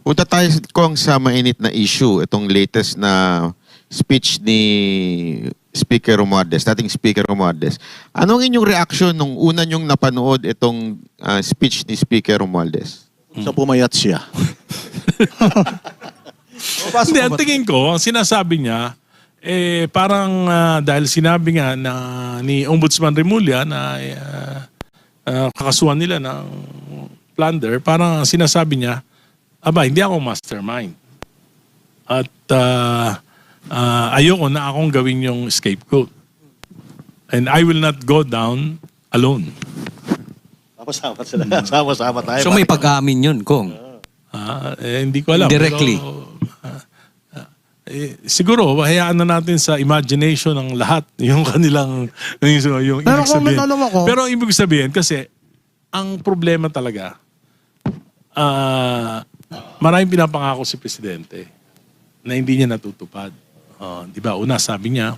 Punta tayo kung sa mainit na issue, itong latest na speech ni Speaker Romualdez, dating Speaker Romualdez. Anong inyong reaction nung una nyong napanood itong speech ni Speaker Romualdez? Sa pumayat siya. Hindi, ang tingin ko, ang sinasabi niya, parang dahil sinabi nga na ni Ombudsman Remulla na kakasuhan nila ng plunder, parang sinasabi niya, aba, hindi ako mastermind. At ayoko na akong gawin yung scapegoat. And I will not go down alone. Sama-sama tayo. So may pag-amin yun, Kong? Hindi ko alam. Indirectly. Pero, siguro, hayaan na natin sa imagination ng lahat yung kanilang yung Pero ibig kung sabihin. alam ako, Pero ang ibig sabihin, kasi ang problema talaga, maraming pinapangako si Presidente na hindi niya natutupad. Di ba? Una, sabi niya,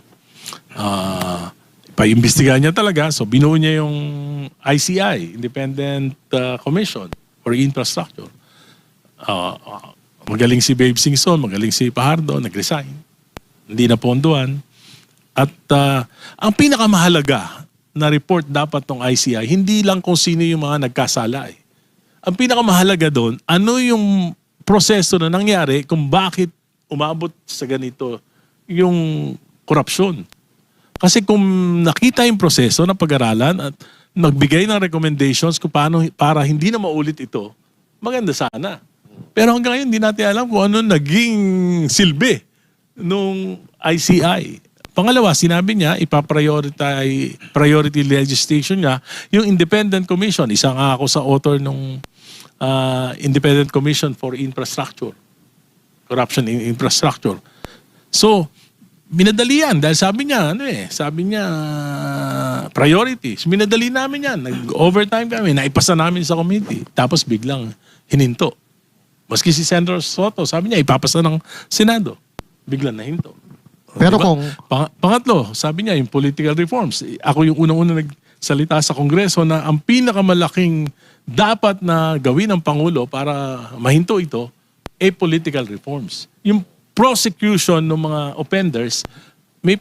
pa-imbestigahan niya talaga. So, binuo niya yung ICI, Independent Commission for Infrastructure. Magaling si Babe Singson, magaling si Pajardo, nag-resign. Hindi na ponduan. At ang pinakamahalaga na report dapat ng ICI, hindi lang kung sino yung mga nagkasala. Ang pinakamahalaga doon, ano yung proseso na nangyari kung bakit umabot sa ganito yung korupsyon. Kasi kung nakita yung proseso na pag-aralan at nagbigay ng recommendations kung paano, para hindi na maulit ito, maganda sana. Pero hanggang ngayon, hindi natin alam kung ano naging silbi nung ICI. Pangalawa, sinabi niya, priority legislation niya, yung Independent Commission. Isa nga ako sa author ng Independent Commission for Infrastructure. Corruption in Infrastructure. So, minadali yan. Dahil sabi niya, priorities. Minadali namin yan. Nag-overtime kami. Naipasa namin sa committee. Tapos biglang hininto. Maski si Senator Soto, sabi niya, ipapasa ng Senado. Biglang nahinto. Pero diba? kung... Pangatlo, sabi niya, yung political reforms. Ako yung unang-unang nagsalita sa Kongreso na ang pinakamalaking dapat na gawin ng Pangulo para mahinto ito, political reforms. Yung prosecution ng mga offenders, may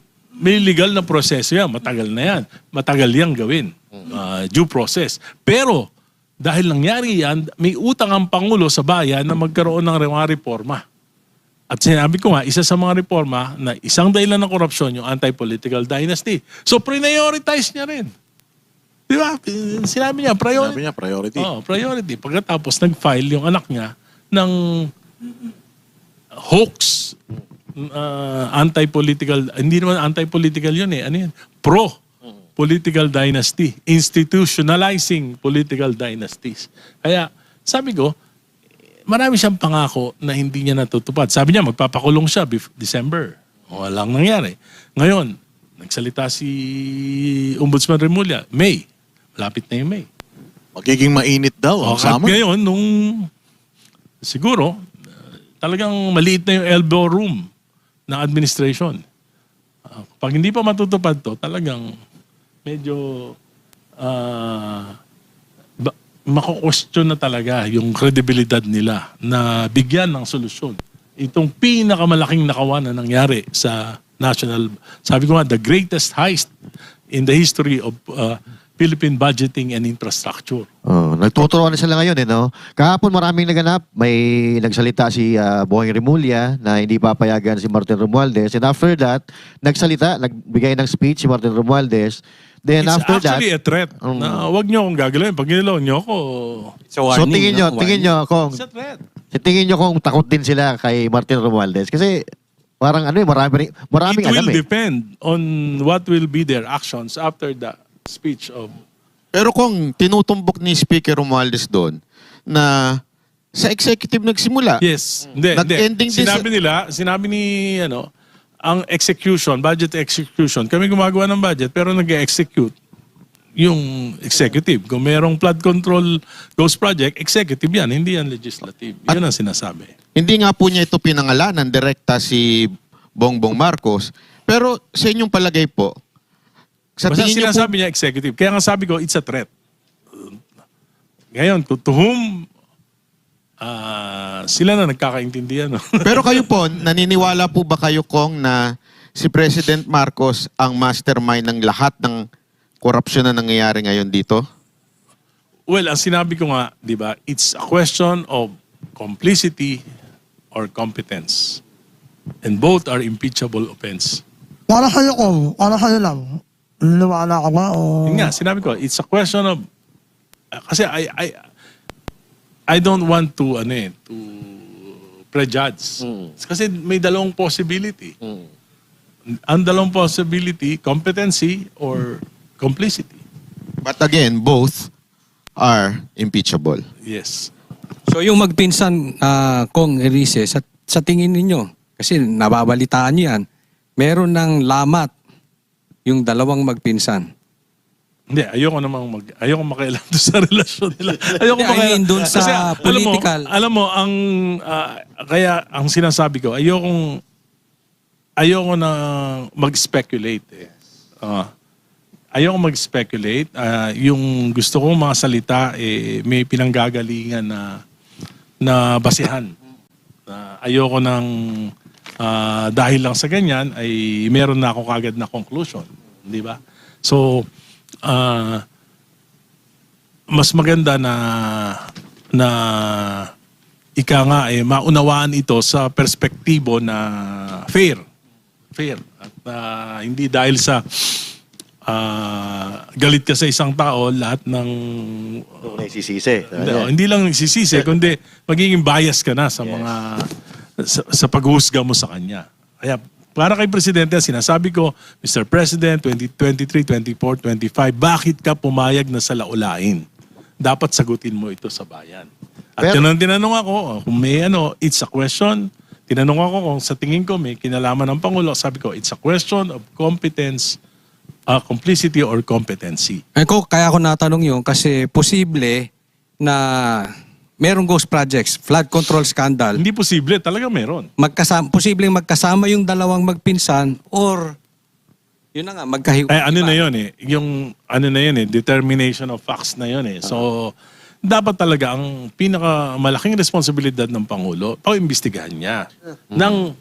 legal na proseso yan. Matagal na yan. Matagal yang gawin. Due process. Pero, dahil nangyari yan, may utang ang Pangulo sa bayan na magkaroon ng mga reforma. At sinabi ko nga, isa sa mga reforma na isang dahilan ng korupsyon, yung anti-political dynasty. So, prioritize niya rin. Di ba? Sinabi niya, priority. Sabi niya, priority. Priority. Pagkatapos, nag-file yung anak niya ng hoax, anti-political, hindi naman anti-political yun eh. Ano yun? Pro-political dynasty. Institutionalizing political dynasties. Kaya, sabi ko, marami siyang pangako na hindi niya natutupad. Sabi niya, magpapakulong siya December. Walang nangyari. Ngayon, nagsalita si Ombudsman Remulla, May. Malapit na yung May. Magiging mainit daw ang At summer. ngayon, siguro, talagang maliit na yung elbow room ng administration. Pag hindi pa matutupad to, talagang medyo mako-question na talaga yung credibilidad nila na bigyan ng solusyon. Itong pinakamalaking nakawan na nangyari sa national, sabi ko nga, the greatest heist in the history of Philippine budgeting and infrastructure. Nagtuturuan na sila ngayon, no? Kahapon maraming naganap. May nagsalita si Boying Remulla na hindi papayagan si Martin Romualdez. And after that, nagbigay ng speech si Martin Romualdez. Then It's after that, actually a threat na huwag niyo akong gagalawin. Pag ginalaw niyo ako, It's a warning. so tingin nyo kung it's a threat. tingin nyo kung takot din sila kay Martin Romualdez kasi parang maraming It alam will eh. depend on what will be their actions after the speech of... Pero kung tinutumbok ni Speaker Romualdez doon na sa executive nagsimula. Yes. Hindi. Nag-ending din Sinabi ni ang execution, budget execution. Kami gumagawa ng budget pero nag-execute yung executive. Kung merong flood control ghost project, executive yan, hindi yan legislative. Yun ang sinasabi. Hindi nga po niya ito pinangalanan direkta si Bongbong Marcos. Pero sa inyong palagay po, sa Basta tingin niyo po, sinasabi niya executive. Kaya nga sabi ko, it's a threat. Ngayon, to whom sila na nagkakaintindihan. No? Pero kayo po, naniniwala po ba kayo, Kong, na si President Marcos ang mastermind ng lahat ng korupsyon na nangyayari ngayon dito? Well, ang sinabi ko nga, di ba, it's a question of complicity or competence. And both are impeachable offense. Para sa'yo, Kong. Para sa'yo lang. Niniwala ka ba o... Yun nga, sinabi ko, it's a question of... kasi I don't want to, to prejudge. Kasi may dalawang possibility. Ang dalawang possibility, competency or complicity. But again, both are impeachable. Yes. So yung magpinsan, Kong Erice, sa tingin ninyo, kasi nababalitaan niyo yan, meron ng lamat yung dalawang magpinsan. Hindi, ayoko makailan doon sa relasyon nila. Ayoko Hindi, I mean, doon sa Kasi, political. Alam mo, kaya ang sinasabi ko, ayoko na mag-speculate. Ayoko mag-speculate. Yung gusto kong mga salita, may pinanggagalingan na basihan. Ayoko nang dahil lang sa ganyan, ay meron na ako kagad na conclusion. Di ba? So, mas maganda na ika nga maunawaan ito sa perspektibo na fair at hindi dahil sa galit ka sa isang tao lahat ng Nagsisisi. hindi lang nagsisisi kundi magiging bias ka na sa mga sa paghusga mo sa kanya. Kaya para kay Presidente, sinasabi ko, Mr. President, 2023, 24, 25, bakit ka pumayag na sa laulain? Dapat sagutin mo ito sa bayan. At yun ang tinanong ako, kung may it's a question. Tinanong ako kung sa tingin ko may kinalaman ng Pangulo. Sabi ko, it's a question of competence, complicity or competency. Kaya ko natanong yun kasi posible na merong ghost projects, flood control scandal. Hindi posible, talaga meron. Posibleng magkasama yung dalawang magpinsan or yun na nga, Ano na yun yung determination of facts na yun So, dapat talaga ang pinakamalaking responsibilidad ng Pangulo, pag-imbestigahan niya ng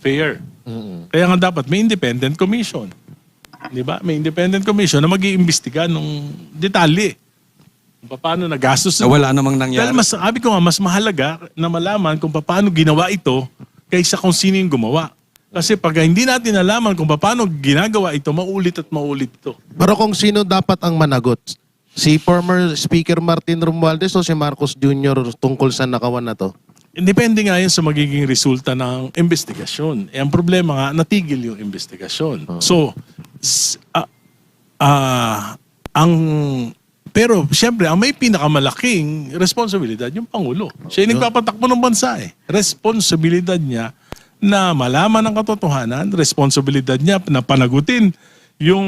fair. Kaya nga dapat may independent commission. Di ba? May independent commission na mag-iimbestiga ng detalye. Paano nagastos. Na wala namang nangyari. Dahil sabi ko nga, mas mahalaga na malaman kung paano ginawa ito kaysa kung sino yung gumawa. Kasi pag hindi natin alaman kung paano ginagawa ito, maulit at maulit ito. Pero kung sino dapat ang managot? Si former Speaker Martin Romualdez o si Marcos Jr. tungkol sa nakawan na to? Depende nga yan sa magiging resulta ng investigasyon. Ang problema nga, natigil yung investigasyon. So, pero siyempre, ang may pinakamalaking responsibilidad yung Pangulo. Siya yung nagpapatakbo ng bansa Responsibilidad niya na malaman ang katotohanan, responsibilidad niya na panagutin yung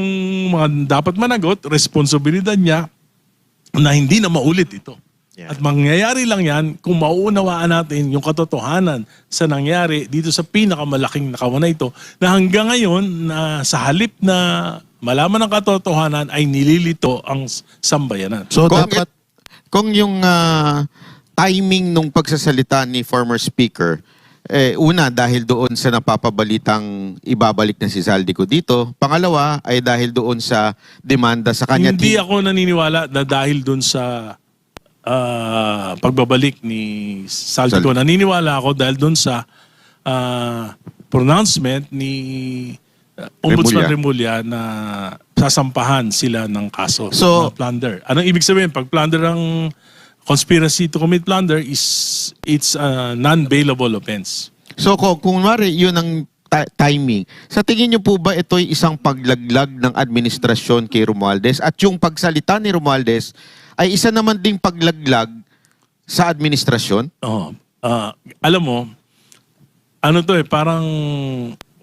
mga dapat managot, responsibilidad niya na hindi na maulit ito. Yeah. At mangyayari lang yan kung mauunawaan natin yung katotohanan sa nangyari dito sa pinakamalaking nakawan na ito na hanggang ngayon na sa halip na malaman ang katotohanan ay nililito ang sambayanan. So Kung dapat... Kung yung timing nung pagsasalita ni former speaker, una dahil doon sa napapabalitang ibabalik na si Zaldico dito. Pangalawa ay dahil doon sa demanda sa kanya. Hindi ako naniniwala na dahil doon sa pagbabalik ni Zaldico. Naniniwala ako dahil doon sa pronouncement ni Ombudsman Remulla na sasampahan sila ng kaso na plunder. Anong ibig sabihin? Pag plunder ang conspiracy to commit plunder it's a non-bailable offense. So kung mari yun ang timing, sa tingin niyo po ba ito'y isang paglaglag ng administrasyon kay Romualdez at yung pagsalita ni Romualdez ay isa naman ding paglaglag sa administrasyon? Alam mo,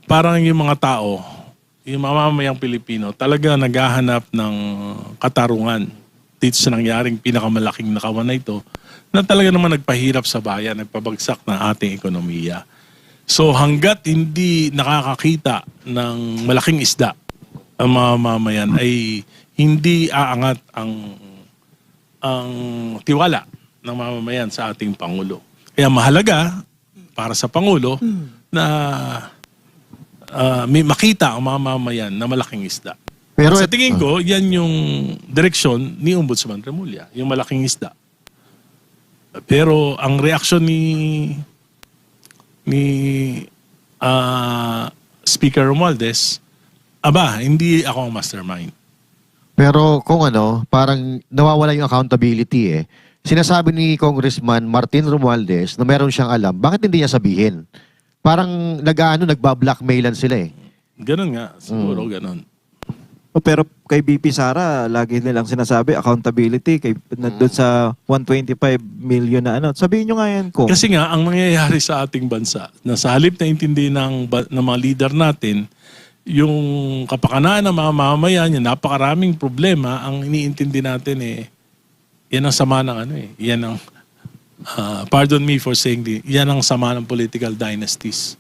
parang yung mga tao, yung mamamayang Pilipino, talaga naghahanap ng katarungan dito sa nangyaring pinakamalaking nakawan na ito na talaga naman nagpahirap sa bayan, nagpabagsak ng ating ekonomiya. So hanggat hindi nakakakita ng malaking isda ang mga mamayan ay hindi aangat ang tiwala ng mamamayan sa ating Pangulo. Kaya mahalaga para sa Pangulo na may makita ang mga mamayan na malaking isda. Pero Sa tingin ko, yan yung direksyon ni Ombudsman Remulla, yung malaking isda. Pero ang reaksyon ni Speaker Romualdez, aba, hindi ako ang mastermind. Pero kung parang nawawala yung accountability eh. Sinasabi ni Congressman Martin Romualdez na meron siyang alam, bakit hindi niya sabihin? Parang nagbablackmailan sila eh. Ganun nga, siguro ganun. Pero kay BP Sara, lagi nilang sinasabi, accountability, doon sa 125 million na sabihin nyo nga yan ko. Kasi nga, ang nangyayari sa ating bansa, na sa halip na intindi ng mga leader natin, yung kapakanan ng mga mamamayan, yung napakaraming problema, ang iniintindi natin yan ang sama ng yan ang, pardon me for saying yan ang sama ng political dynasties.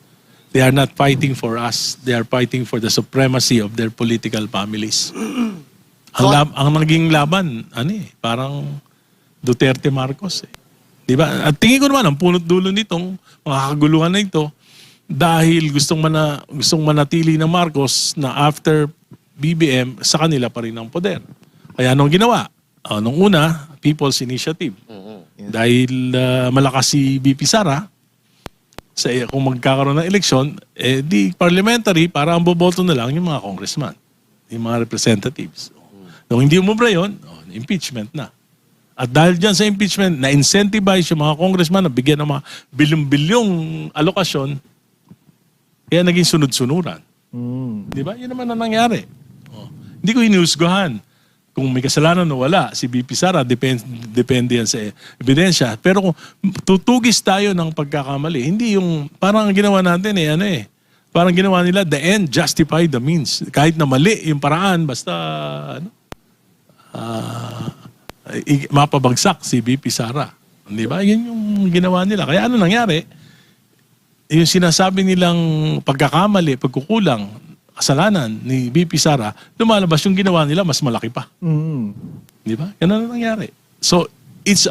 They are not fighting for us. They are fighting for the supremacy of their political families. Ang naging laban, parang Duterte Marcos. Di ba? At tingin ko naman, ang punot dulo nitong mga kaguluhan na ito, dahil gustong manatili ng Marcos na after BBM, sa kanila pa rin ang poder. Kaya anong ginawa? Nung una, People's Initiative. Dahil malakas si BP Sara, kung magkakaroon ng eleksyon, di parliamentary para ang boboto na lang yung mga congressman, yung mga representatives. Nung hindi umubra yun, impeachment na. At dahil dyan sa impeachment, na-incentivize yung mga congressman na bigyan ng mga bilyong-bilyong alokasyon, kaya naging sunod-sunuran. Di ba? Yun naman ang nangyari. Hindi ko hinusgahan kung may kasalanan o wala, si BP Sara, depende yan sa ebidensya. Pero kung tutugis tayo ng pagkakamali, hindi yung, parang ang ginawa natin parang ginawa nila, the end justify the means. Kahit na mali yung paraan, basta, mapabagsak si BP Sara. Di ba? Yun yung ginawa nila. Kaya ano nangyari? Yung sinasabi nilang pagkakamali, pagkukulang, kasalanan ni BP Sara, lumalabas yung ginawa nila mas malaki pa. Di ba? Ganun ang nangyari. So, it's,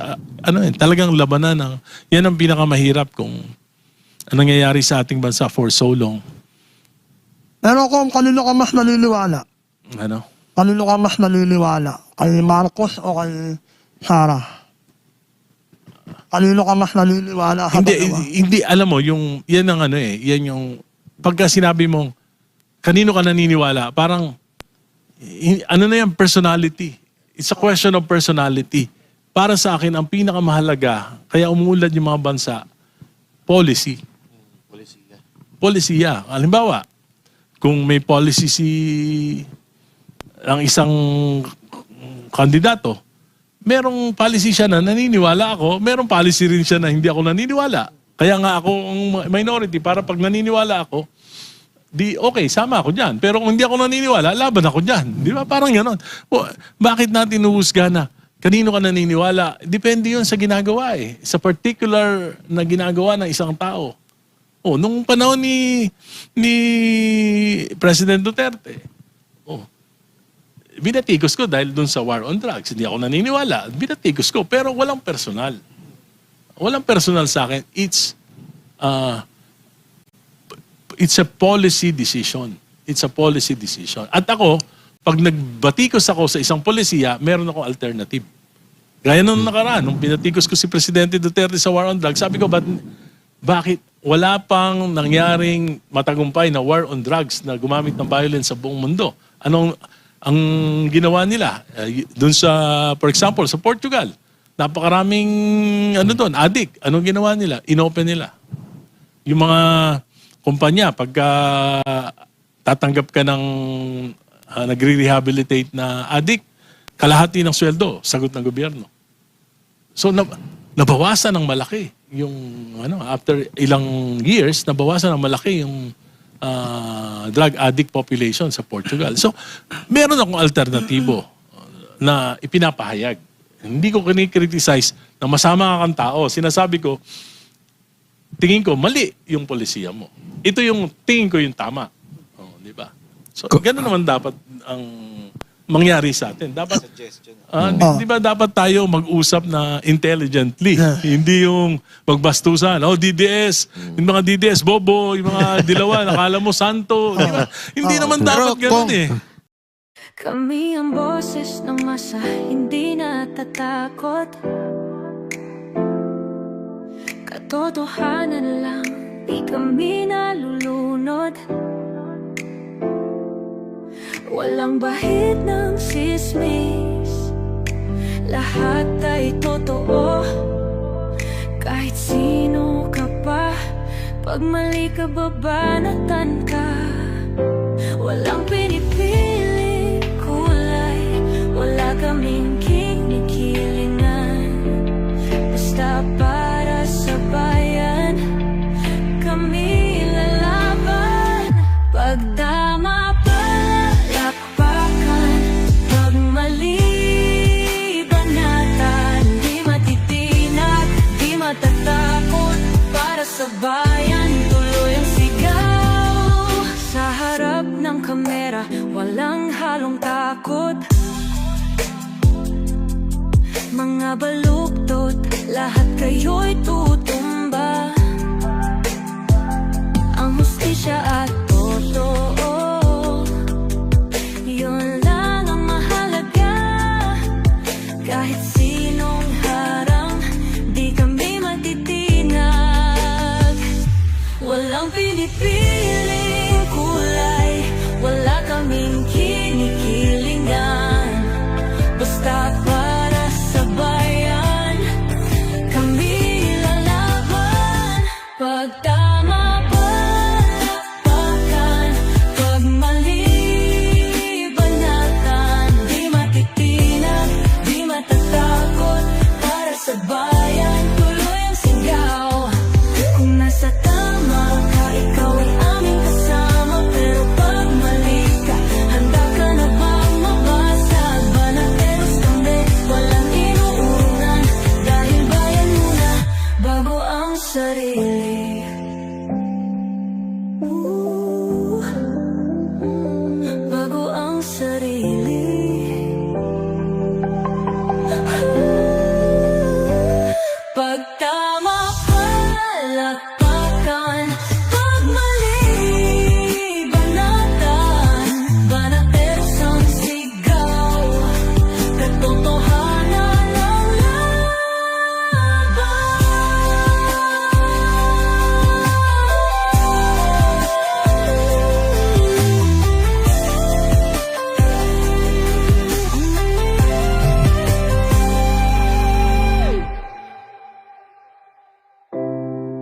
talagang labanan ng, yan ang pinakamahirap kung anong nangyayari sa ating bansa for so long. Pero kung kanino ka mas naniniwala? Ano? Kanino ka mas naniniwala? Kay Marcos o kay Sara? Kanino ka mas naniniwala? Hindi, alam mo, yung, yan ang yan yung, pagka sinabi mong, kanino ka naniniwala? Parang, na yan, personality. It's a question of personality. Para sa akin, ang pinakamahalaga, kaya umuulad yung mga bansa, policy. Polisiya. Halimbawa, kung may policy ang isang kandidato, merong policy siya na naniniwala ako, merong policy rin siya na hindi ako naniniwala. Kaya nga ako ang minority, para pag naniniwala ako, okay, sama ako dyan. Pero kung hindi ako naniniwala, laban ako dyan. Di ba? Parang gano'n. Bakit natin nuhusga na? Kanino ka naniniwala? Depende yun sa ginagawa eh. Sa particular na ginagawa ng isang tao. Nung panahon ni President Duterte, binatikos ko dahil dun sa war on drugs. Hindi ako naniniwala. Binatikos ko. Pero walang personal. Walang personal sa akin. It's a policy decision. It's a policy decision. At ako, pag nagbatikos ako sa isang polisiya, meron akong alternative. Gaya nung nakaraan, nung pinatikos ko si Presidente Duterte sa war on drugs, sabi ko, bakit wala pang nangyaring matagumpay na war on drugs na gumamit ng violence sa buong mundo? Anong ang ginawa nila? Doon sa, for example, sa Portugal, napakaraming doon, addict. Anong ginawa nila? Inopen nila. Yung mga kumpanya, pagka tatanggap ka ng nagre-rehabilitate na addict, kalahati ng sweldo, sagot ng gobyerno. So, nabawasan ng malaki. Yung, after ilang years, nabawasan ng malaki yung drug addict population sa Portugal. So, meron akong alternatibo na ipinapahayag. Hindi ko kinikriticize na masama kang tao. Sinasabi ko, tingin ko, mali yung polisiya mo. Ito yung tingin ko yung tama. Di ba? So, gano'n naman dapat ang mangyari sa atin. Dapat di ba dapat tayo mag-usap na intelligently, hindi yung magbastusan. Oh, DDS, yung mga DDS bobo, yung mga dilawan, akala mo santo, di ba? Hindi naman dapat ganoon eh. Kami ang boses ng masa, hindi natatakot. Katotohanan lang, di kami nalulunod. Walang bahid ng sismis, lahat ay totoo. Kahit sino ka pa, pag mali ka babanatan ka. Walang pinipili kulay, wala kaming kinikilingan. Basta para sa bayan, kami lalaban. Pag tama palakpakan, pag mali banatan. Di matitinag, di matatakot, para sa bayan tuloy ang sigaw. Sa harap ng kamera, walang halong takot. Mga baluktot, lahat kayo'y tutumba. Ang hustisya at totoo, yun lang ang mahalaga. Kahit sinong harang, di kami matitinag. Walang pinipiling kulay, wala kaming kinikilingan. Basta para sa bayan, kami lalaban. Pag tama palakpakan, pag mali banatan. Di matitinag, di matatakot, para sa bayan tuloy ang sigaw. Kung nasa tama ka, ikaw ay aming kasama. Pero pag mali ka, handa ka na bang mabasag? Banateros kami, walang inuunan. Dahil bayan muna, bago ang sarili. Bago ang sarili. Pag tama palakpakan, pag mali banatan. Banateros ang sigaw, katotohanan ang laban.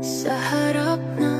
Sa harap ng